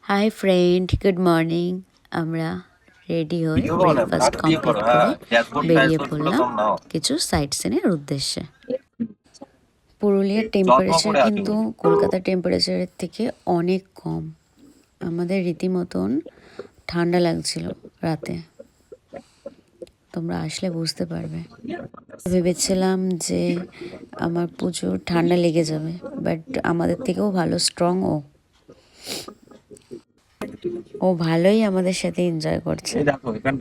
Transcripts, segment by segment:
Hi friend, good morning. আমরা ready হয়ে breakfast complete করে বেরিয়ে পড়লাম কিছু সাইট সিনের উদ্দেশ্যে। পুরুলিয়ার টেম্পারেচার কিন্তু কলকাতার টেম্পারেচারের থেকে অনেক কম। আমাদের রীতিমতন ঠান্ডা লাগছিল রাতে, তোমরা আসলে বুঝতে পারবে। ভেবেছিলাম যে আমার প্রচুর ঠান্ডা লেগে যাবে, বাট আমাদের থেকেও ভালো স্ট্রং ও ভালোই আমাদের সাথে এনজয় করছে।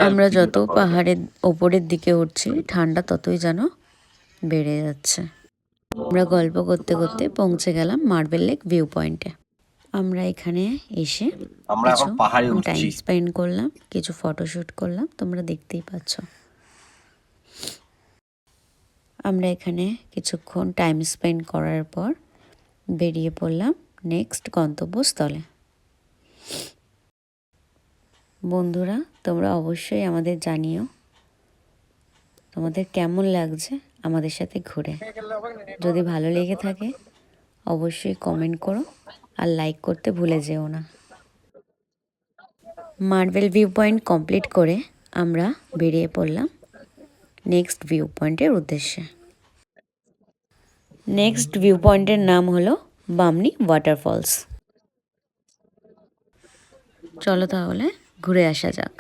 আমরা যত পাহাড়ের ওপরের দিকে উঠছি ঠান্ডা ততই যেন বেড়ে যাচ্ছে। আমরা গল্প করতে করতে পৌঁছে গেলাম মার্বেল লেক ভিউ পয়েন্টে। আমরা এখানে এসে কিছু টাইম স্পেন্ড করলাম, কিছু ফটোশ্যুট করলাম, তোমরা দেখতেই পাচ্ছ। আমরা এখানে কিছুক্ষণ টাইম স্পেন্ড করার পর বেরিয়ে পড়লাম নেক্সট গন্তব্যস্থলে। বন্ধুরা, তোমরা অবশ্যই আমাদের জানিও তোমাদের কেমন লাগছে আমাদের সাথে ঘুরে। যদি ভালো লেগে থাকে অবশ্যই কমেন্ট করো আর লাইক করতে ভুলে যেও না। মার্বেল ভিউ পয়েন্ট কমপ্লিট করে আমরা বেরিয়ে পড়লাম নেক্সট ভিউ পয়েন্টের উদ্দেশ্যে। নেক্সট ভিউ পয়েন্টের নাম হলো বামনি ওয়াটারফলস। চলো তাহলে ঘুরে আসা যাক।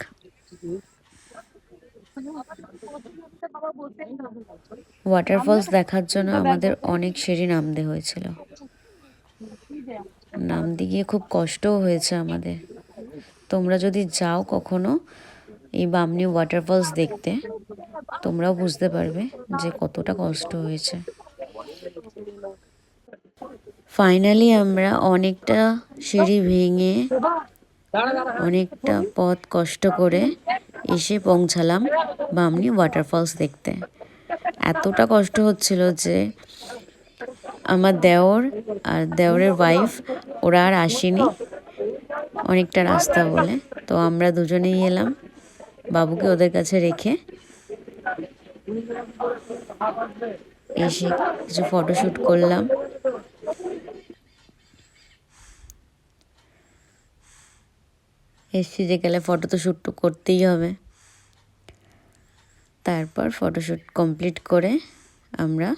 ওয়াটারফলস দেখার জন্য আমাদের অনেক সিঁড়ি নামতে হয়েছিল। নামতে গিয়ে খুব কষ্টও হয়েছে আমাদের। তোমরা যদি যাও কখনো এই বামনি ওয়াটারফলস দেখতে, তোমরাও বুঝতে পারবে যে কতটা কষ্ট হয়েছে। ফাইনালি আমরা অনেকটা সিঁড়ি ভেঙে অনেকটা পথ কষ্ট করে এসে পৌঁছালাম বামনি ওয়াটারফলস দেখতে। এতটা কষ্ট হচ্ছিল যে আমার দেওর আর দেওরের ওয়াইফ ওরা আর আসেনি অনেকটা রাস্তা বলে, তো আমরা দুজনেই এলাম বাবুকে ওদের কাছে রেখে। এসে কিছু ফটোশ্যুট করলাম। এসছি যে গেলে ফটো তো শ্যুট করতেই হবে। তারপর ফটোশ্যুট কমপ্লিট করে আমরা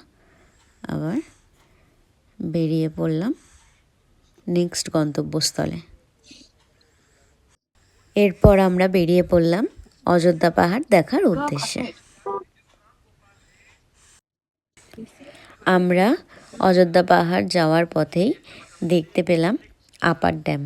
আবার বেরিয়ে পড়লাম নেক্সট গন্তব্যস্থলে। এরপর আমরা বেরিয়ে পড়লাম অযোধ্যা পাহাড় দেখার উদ্দেশ্যে। আমরা অযোধ্যা পাহাড় যাওয়ার পথেই দেখতে পেলাম আপার ড্যাম।